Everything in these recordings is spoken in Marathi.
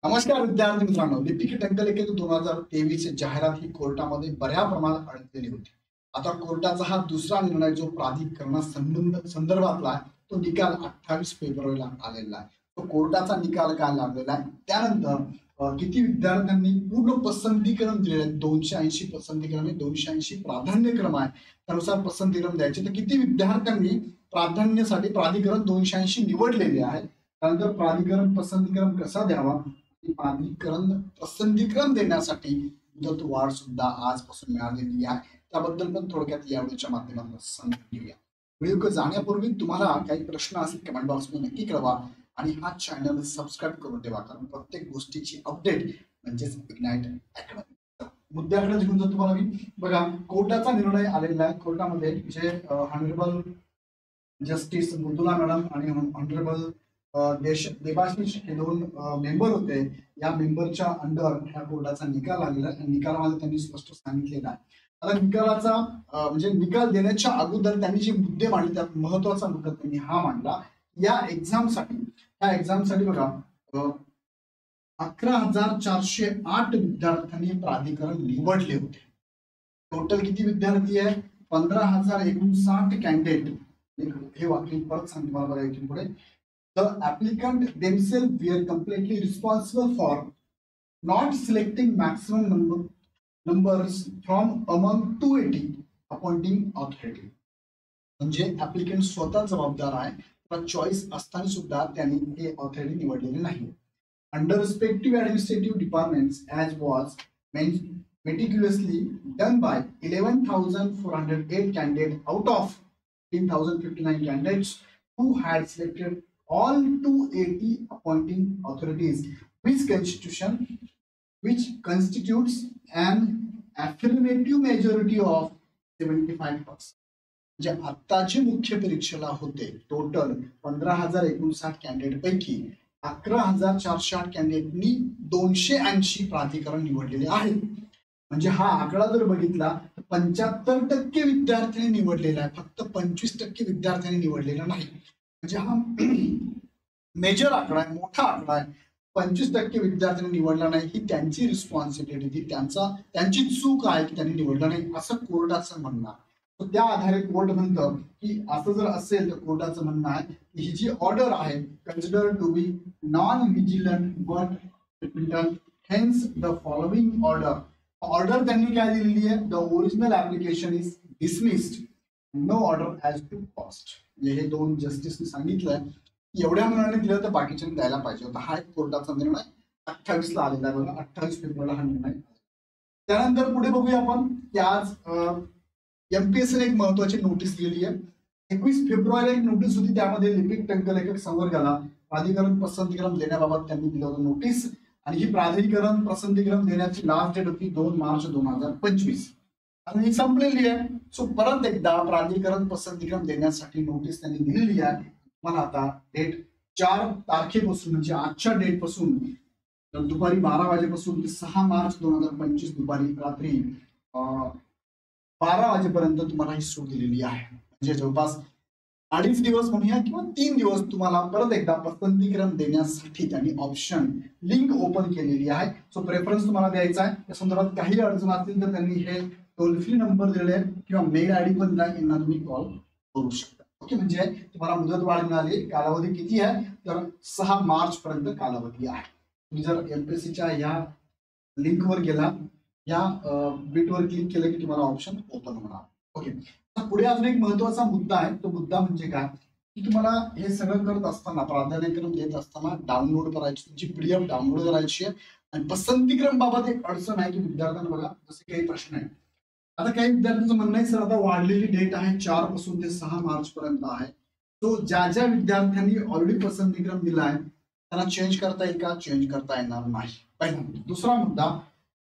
नमस्कार विद्यार्थी मित्रांनो, लिपिक टंकलेखन 2023 जाहिरात ही कोर्टामध्ये बऱ्या प्रमाणात अडकलेली होती. आता कोर्टाचा हा दुसरा निर्णय जो प्राधिकरणा संदर्भातला आहे, तो निकाल 28 फेब्रुवारीला आलेला आहे. तो कोर्टाचा निकाल काय लागलेला आहे, त्यानंतर किती विद्यार्थ्यांनी पूर्ण पसंतीक्रम दिलेले आहेत. 280 पसंतीक्रम आहे, 280 प्राधान्यक्रम आहे, त्यानुसार पसंतीक्रम द्यायचे. तर किती विद्यार्थ्यांनी प्राधान्यासाठी प्राधिकरण 280 निवडलेले आहे. त्यानंतर प्राधिकरण पसंतीक्रम कसा द्यावा, प्राधिकरण पसंतीक्रम देण्यासाठी मुदतवाढ सुद्धा आजपासून मिळालेली आहे. त्याबद्दल पण थोडक्यात या व्हिडिओच्या माध्यमातून समजून घेऊया. व्हिडिओ जाण्यापूर्वी तुम्हाला काही प्रश्न असतील कमेंट बॉक्समध्ये नक्की कळवा आणि हा चॅनल सबस्क्राईब करून ठेवा, कारण प्रत्येक गोष्टीची अपडेट म्हणजेच इग्नाइट अकॅडमी. मुद्द्याकडे घेऊन जातो तुम्हाला मी. बघा, कोर्टाचा निर्णय आलेला आहे. कोर्टामध्ये जे ऑनरेबल जस्टिस मृदुला मॅडम आणि ऑनरेबल देबाशिष हे दोन मेंबर होते. या मेंबरच्या अंडर ह्या कोर्टाचा निकाल आलेला आहे. निकालामध्ये त्यांनी स्पष्ट सांगितलेलं आहे. आता निकालाचा म्हणजे निकाल देण्याच्या अगोदर त्यांनी जे मुद्दे मांडले त्यात महत्वाचा मुद्दा त्यांनी हा मांडला. या एक्झामसाठी बघा 11,408 विद्यार्थ्यांनी प्राधिकरण निवडले होते. टोटल किती विद्यार्थी आहे? 15,059 कॅन्डिडेट. हे वाक्य परत सांगतो मला बघा इथून पुढे. The applicant themselves were completely responsible for not selecting maximum numbers from among 280 appointing authority. म्हणजे ऍप्लिकंट स्वतः जबाबदार आहे. चॉईस असताना सुद्धा त्यांनी हे ऑथॉरिटी निवडलेले नाही. Under respective administrative departments as was meticulously done by 11,408 candidates out of 15,059 candidates who had selected all 280 appointing authorities, which constitutes an affirmative majority of 75%. जे आत्ताचे मुख्य परीक्षेला होते टोटल 15,059 कॅन्डिडेट पैकी 11,408 कॅन्डिडेटनी 280 प्राधिकरण निवडलेले आहेत. म्हणजे हा आकडा जर बघितला तर 75% विद्यार्थ्यांनी निवडलेला आहे, फक्त 25% विद्यार्थ्यांनी निवडलेला नाही. म्हणजे हा मेजर आकडा आहे, मोठा आकडा आहे. 25% विद्यार्थ्यांनी निवडला नाही ही त्यांची रिस्पॉन्सिबिलिटी, त्यांची चूक आहे की त्यांनी निवडलं नाही असं कोर्टाचं म्हणणं आहे. तर त्या आधारे कोर्ट म्हणतं की असं जर असेल तर कोर्टाचं म्हणणं आहे की ही जी ऑर्डर आहे consider to be non vigilant but repentant, hence the following order त्यांनी काय दिलेली आहे? The original application is dismissed, no order as to cost. म्हणजे हे दोन जस्टिसने सांगितलंय की एवढ्या मुलांनी दिलं तर बाकीच्यांनी द्यायला पाहिजे होता. हा एक कोर्टाचा निर्णय 28 आलेला आहे बघा. 28 फेब्रुवारीला हा निर्णय. त्यानंतर पुढे बघूया आपण की आज एमपीएससीने एक महत्वाची नोटीस दिलेली आहे. 21 फेब्रुवारीला एक नोटीस होती, त्यामध्ये लिपिक टंकलेखक संवर्गाला प्राधिकरण पसंतीक्रम देण्याबाबत त्यांनी दिलं होतं नोटीस. आणि ही प्राधिकरण पसंतीक्रम देण्याची लास्ट डेट होती 2 मार्च 2025 आणि ही संपलेली आहे. सो परत एकदा प्राधिकरण पसंतीक्रम देण्यासाठी नोटीस त्यांनी दिलेली आहे. मला आता डेट 4 तारखेपासून म्हणजे आजच्या डेट पासून दुपारी 12 वाजेपासून ते 6 मार्च 2025 दुपारी रात्री 12 वाजेपर्यंत तुम्हाला ही सूट दिलेली आहे. म्हणजे जवळपास 2.5 दिवस म्हणूया किंवा 3 दिवस तुम्हाला परत एकदा पसंतीक्रम देण्यासाठी त्यांनी ऑप्शन लिंक ओपन केलेली आहे. सो प्रेफरन्स तुम्हाला द्यायचा आहे. त्या संदर्भात काही अडचण असतील तर त्यांनी हे टोल फ्री नंबर दिलेले आहेत किंवा मेल आयडी पण दिला, यांना तुम्ही कॉल करू शकता. ओके, म्हणजे तुम्हाला मुदतवाढ मिळाली. कालावधी किती आहे तर 6 मार्च पर्यंत कालावधी आहे. तुम्ही जर एमपीएससीच्या या लिंकवर गेला, या बिटवर क्लिक केलं की तुम्हाला ऑप्शन ओपन होणार. ओके, पुढे अजून एक महत्वाचा मुद्दा आहे. तो मुद्दा म्हणजे काय की तुम्हाला हे सगळं करत असताना, प्राधान्यक्रम देत असताना डाउनलोड करायची, तुमची पीडीएफ डाउनलोड करायची आहे. आणि पसंतीक्रम बाबत एक अडचण आहे की विद्यार्थ्यांना बघा जसे काही प्रश्न आहे. आता काही विद्यार्थ्यांचं म्हणणं आहे सर आता वाढलेली डेट आहे 4 पासून ते 6 मार्च पर्यंत आहे. तो ज्या विद्यार्थ्यांनी ऑलरेडी पसंतीक्रम दिला आहे त्यांना चेंज करता येईल का? चेंज करता येणार नाही. पहिला. दुसरा मुद्दा,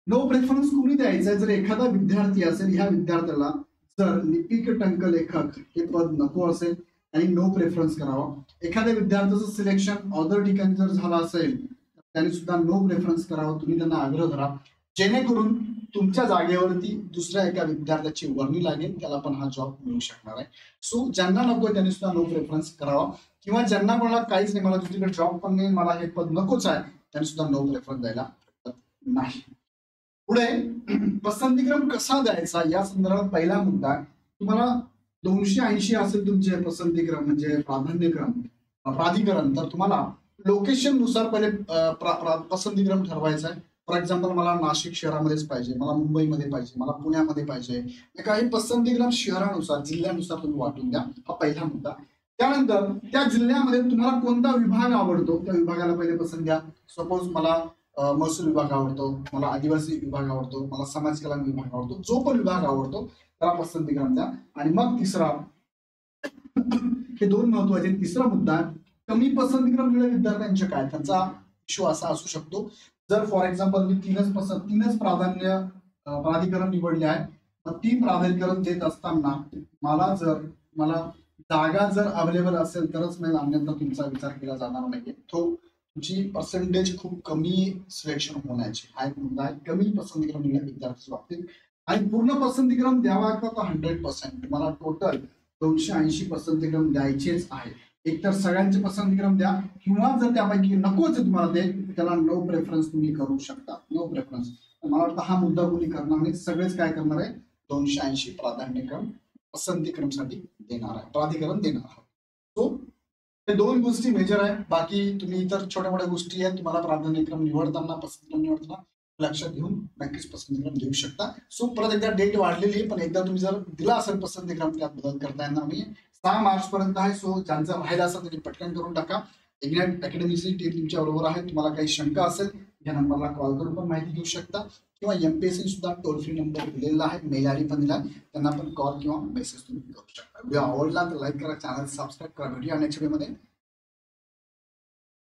नो प्रेफरन्स कोणी द्यायचं आहे? जर एखादा विद्यार्थी असेल, ह्या विद्यार्थ्याला जर लिपिक टंकलेखक हे पद नको असेल आणि नो प्रेफरन्स करावं. एखाद्या विद्यार्थ्याचं सिलेक्शन अदर ठिकाणी जर झालं असेल त्यांनी सुद्धा नो प्रेफरन्स करावं. तुम्ही त्यांना आग्रह करा जेणेकरून तुमच्या जागेवरती दुसऱ्या एका विद्यार्थ्याची वर्णी लागेल, त्याला पण हा जॉब मिळू शकणार आहे. सो ज्यांना नको त्यांनी सुद्धा नो प्रेफरन्स करावा. किंवा ज्यांना कोणाला काहीच नाही, मला दुसरीकडे जॉब पण नाही, मला हे पद नकोच आहे, त्यांनी सुद्धा नो प्रेफरन्स द्यायला हरकत नाही. पुढे पसंतीक्रम कसा द्यायचा या संदर्भात पहिला मुद्दा, तुम्हाला 280 असेल तुमचे पसंतीक्रम म्हणजे प्राधान्यक्रम प्राधिकरण, तर तुम्हाला लोकेशन नुसार पहिले पसंतीक्रम ठरवायचा आहे. फॉर एक्झाम्पल मला नाशिक शहरामध्येच पाहिजे, मला मुंबईमध्ये पाहिजे, मला पुण्यामध्ये पाहिजे, काही पसंतीक्रम शहरानुसार जिल्ह्यानुसार तुम्ही वाटून द्या. हा पहिला मुद्दा. त्यानंतर त्या जिल्ह्यामध्ये तुम्हाला कोणता विभाग आवडतो त्या विभागाला पहिले पसंत द्या. सपोज मला महसूल विभाग आवडतो, मला आदिवासी विभाग आवडतो, मला समाज कल्याण विभाग आवडतो, जो पण विभाग आवडतो त्याला पसंतीक्रम द्या. आणि मग तिसरा, हे दोन महत्वाचे. तिसरा मुद्दा, कमी पसंतीक्रम दिलेल्या विद्यार्थ्यांचे काय, त्यांचा इश्यू असा असू शकतो, जर फॉर एक्झाम्पल मी तीनच प्राधान्य प्राधिकरण निवडले आहे, मग ती प्राधिकरण देत असताना मला जागा जर अवेलेबल असेल तरच मी अन्यथा तुमचा विचार केला जाणार नाही. तुमची पर्सेंटेज खूप कमी सिलेक्शन होण्याची हा एक मुद्दा आहे कमी पसंतीक्रम दिलेल्या विद्यार्थ्यांच्या बाबतीत. आणि पूर्ण पसंतीक्रम द्यावा का तो 100%, तुम्हाला टोटल 280 पसंतीक्रम द्यायचेच आहे. एकतर सगळ्यांचे पसंतीक्रम द्या, किंवा जर त्यापैकी नकोच तुम्हाला ते, त्याला नो प्रेफरन्स तुम्ही करू शकता. नो प्रेफरन्स मला वाटतं हा मुद्दा कोणी करणार नाही, सगळेच काय करणार आहे, 280 प्राधान्यक्रम पसंतीक्रमसाठी देणार आहे, प्राधिकरण देणार आहे. सो हे दोन गोष्टी मेजर आहे. बाकी तुम्ही इतर छोट्या मोठ्या गोष्टी आहेत, तुम्हाला प्राधान्यक्रम निवडताना पसंतीक्रम निवडताना लक्षात घेऊन नक्कीच पसंतीक्रम देऊ शकता. सो परत एकदा डेट वाढलेली आहे, पण एकदा तुम्ही जर दिला असेल पसंतीक्रम त्यात बदल करता येणार नाही. 6 मार्च पर्यंत आहे. सो ज्यांचं राहिला असेल त्यांनी पटकन करून टाका. इग्नाइट अकॅडमीची टीम तुमच्या बरोबर आहे. तुम्हाला काही शंका असेल या नंबरला कॉल करून पण माहिती घेऊ शकता, किंवा MPSC सुद्धा टोल फ्री नंबर दिलेला आहे, मेल आयडी पण दिला, त्यांना पण कॉल किंवा मेसेज तुम्ही करू शकता. व्हिडिओ आवडला तर लाईक करा, चॅनल सबस्क्राईब करा. व्हिडिओ नेक्स्ट व्हिडिओमध्ये